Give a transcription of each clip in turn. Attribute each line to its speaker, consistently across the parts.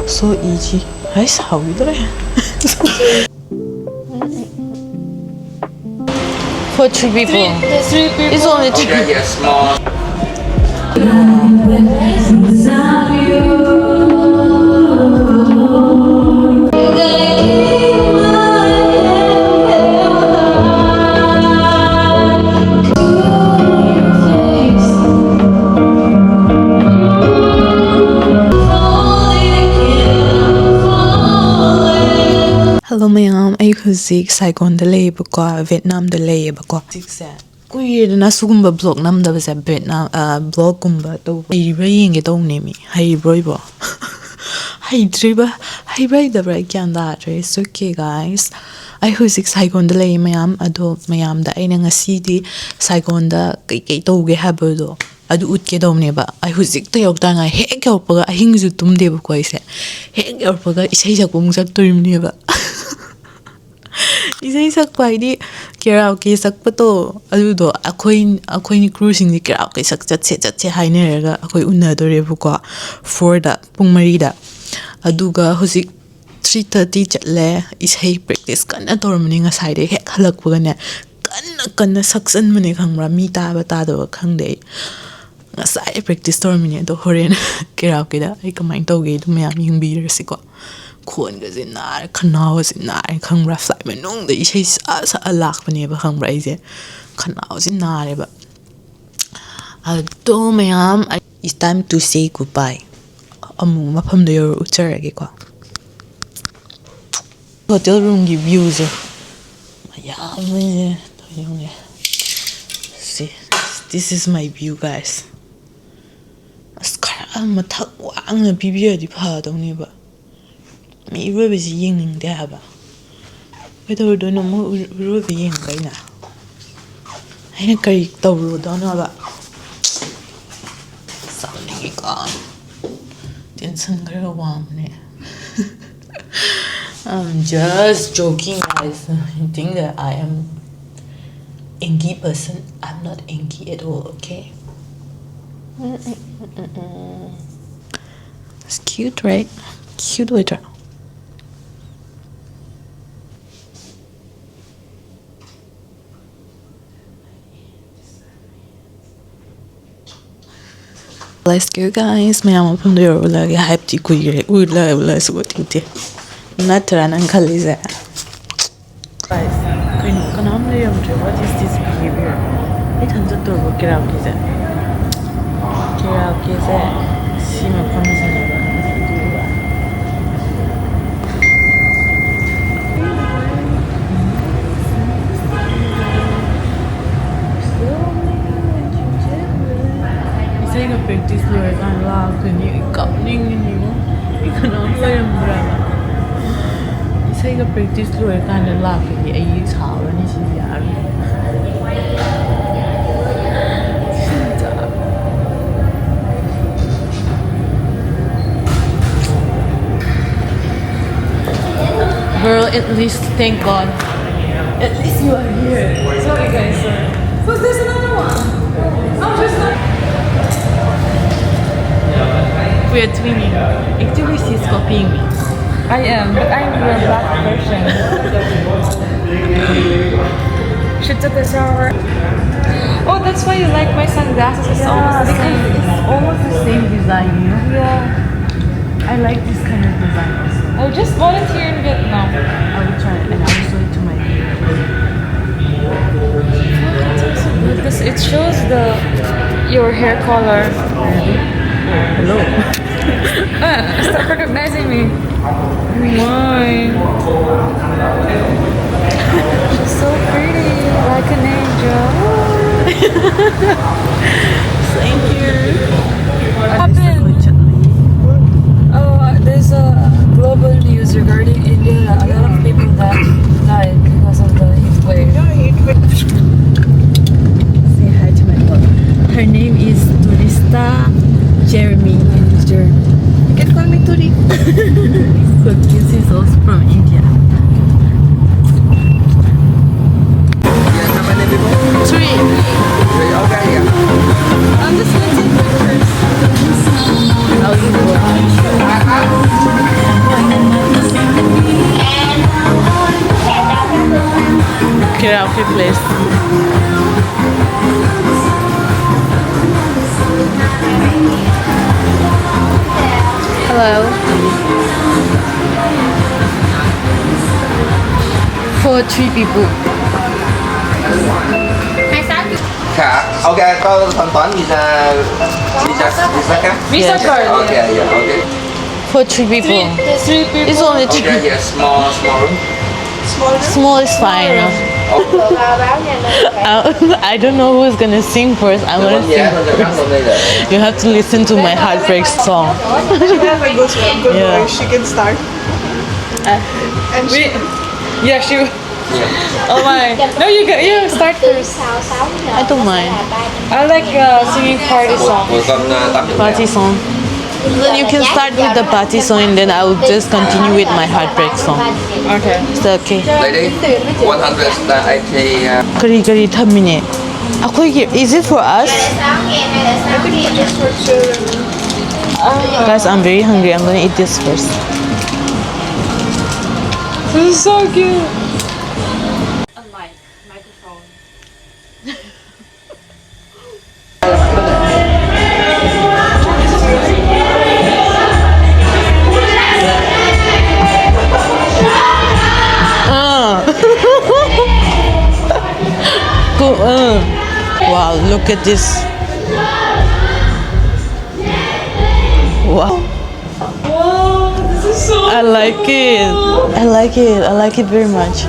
Speaker 1: So easy. Guys, how you doing? For 3 people.
Speaker 2: There's 3 people.
Speaker 1: It's only 3.
Speaker 3: Okay, yes, small.
Speaker 1: Hello mayam, ay huzik Saigon da lay bako, Vietnam da lay bako. Sikse. Kuya na sugumba blog nam da basa Vietnam blog gumba to. Ay rayin ke to nemi. Hay boy bo. Hay driba. Hay bay da bra kyan da re. So okay guys. Ay huzik Saigon da lay mayam ado mayam da ay nga CD Saigon da kay to ge habo do. Adu utke daw neba. Ay huzik to yok da nga hek yaw paga ahing zu tum de ba ko ise. Hek yaw paga isay sak bung sak turim neba. Isay sakpa di karaoke sakpa to adudo akoy ni cruising di karaoke sak chatse haineraga akoy unadore buko 4 da pung 3 da aduga huzik 3:30 chatle isay practice kana tormani nga side hek halakpa ne kana saksan mani khangra mi ta ba ta do khangde nga side practice tormani do horen karaoke da ai kamai toge du mayam yingbi resiko khon ga zinar khanaw zinar khangra fly menung de isai sa alak bane ba khangra ise khanaw zinar ba ado mayam it's time to say goodbye amu mafam de yor ucharage ko hotel room gi views mayam ne toyong see this is my view guys askara mathak wang na bibiya di pha dong ne ba mi ruby is ying there ba whether do no mo ruby ying kai na ai na kari to ru do no ba something ka tin sang ga wang ne I'm just joking guys. You think that I am inky person? I'm not inky at all, okay? It's cute, right? Cute waiter. Let's go guys. May I'm from the like happy queer. Would like what you not run and Kaliza. Guys, what is this behavior? It turns out to work it out, is it? Karaoke is it? See my promise never. Isay ka practice lawyer ka lang kani ikapning niyo. Ikanang lawyer drama. Isay ka practice lawyer ka na lang kani ay sawa ni siya. Girl, at least thank God. At least you are here. Sorry guys, sorry.
Speaker 2: Was there's another one? Oh, there's not.
Speaker 1: We are twinning. Actually, she's copying me.
Speaker 2: I am, but I'm the black version. She took a shower. Oh, that's why you like my sunglasses. It's almost the same.
Speaker 1: It's almost the same design, you know?
Speaker 2: Yeah.
Speaker 1: I like this kind of design also.
Speaker 2: I just bought it here in Vietnam.
Speaker 1: I will try it and I will show it to my
Speaker 2: Because it shows your hair color.
Speaker 1: Hello.
Speaker 2: Stop recognizing me. Why? She's so pretty, like an angel.
Speaker 1: Thank you.
Speaker 2: What happened? Oh, there's a global news regarding India. A lot of people that died because of the heat wave.
Speaker 1: Say hi to my dog. Her name is Turista Jeremy.
Speaker 2: German.
Speaker 1: You can call me Turi. So this is also from India. Three.
Speaker 3: Okay, yeah.
Speaker 2: I'm just gonna take pictures.
Speaker 1: I'll give you one. karaoke place. Hello. For 3 people.
Speaker 3: Dạ, ok, có thanh toán visa card.
Speaker 2: Visa
Speaker 1: Yes.
Speaker 2: card.
Speaker 3: Ok, dạ, ok.
Speaker 1: For 3 people.
Speaker 2: Three people.
Speaker 1: It's only 3
Speaker 3: Ok, dạ, small room.
Speaker 1: Small is fine. I don't know who's gonna sing first. I'm gonna
Speaker 3: Dạ,
Speaker 1: sing.
Speaker 3: thôi cho cắn luôn đây là.
Speaker 1: You have to listen to my heartbreak song.
Speaker 4: She has a good
Speaker 1: Yeah.
Speaker 4: voice. She can start. And she,
Speaker 2: Yeah, she.
Speaker 3: Dạ.
Speaker 2: Oh my. No, you start first.
Speaker 1: I don't mind.
Speaker 2: I like singing party song.
Speaker 3: Một con 80
Speaker 1: Party song. Then you can start with the party song and then I will just continue with my heartbreak song.
Speaker 2: Okay.
Speaker 1: Is that okay?
Speaker 3: Lady, 180.
Speaker 1: Kari kari thamine. Is it for us?
Speaker 4: just for children.
Speaker 1: Guys, I'm very hungry. I'm gonna eat this first.
Speaker 2: This is so cute.
Speaker 1: Wow, look at this. Wow.
Speaker 2: Wow, this is so.
Speaker 1: I like it. I like it. I like it very much.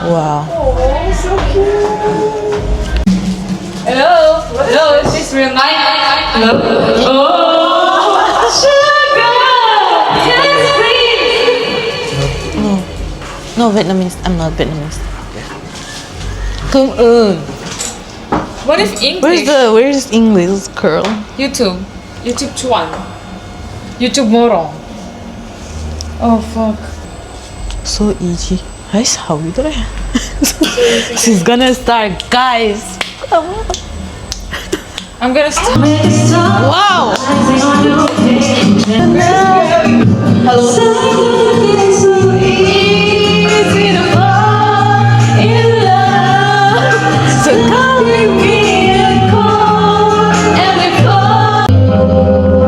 Speaker 1: Wow.
Speaker 2: Hello. Hello. Is this real night? Hello. Oh, sugar. Yes, please.
Speaker 1: No Vietnamese. I'm not Vietnamese. Come on.
Speaker 2: What if English?
Speaker 1: Where's English girl?
Speaker 2: YouTube. YouTube Chuan. YouTube Morong. Oh fuck.
Speaker 1: So easy. Guys, how we do it? She's gonna start, guys. Come on.
Speaker 2: I'm gonna start.
Speaker 1: Wow. So come with me and call and we fall.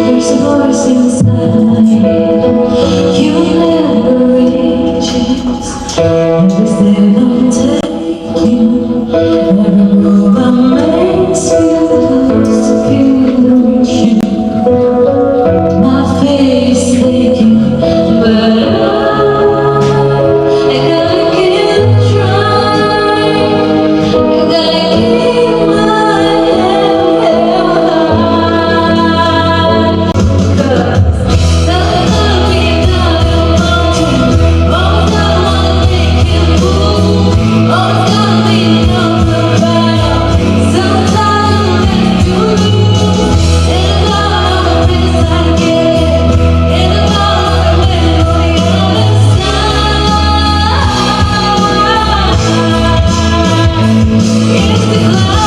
Speaker 5: There's a voice inside. You never reach it. Every step I'm taking, every move I make, feel close to feeling you. My face aching, but I gotta keep trying. I gotta keep my head held high. 'Cause nothing gonna be done in mountain. Always gonna wanna make it move. Always gonna be enough to battle. Sometimes I'm to lose. In the dark of the place I get. In the dark of the wind on the other side. It's the cloud.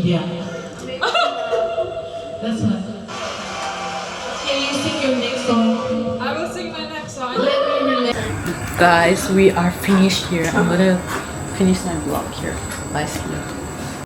Speaker 5: Yeah. That's what. Can you sing your next song?
Speaker 2: I will sing my next song.
Speaker 5: Let me relate.
Speaker 1: guys, we are finished here. I'm gonna finish my vlog here. Bye, see you.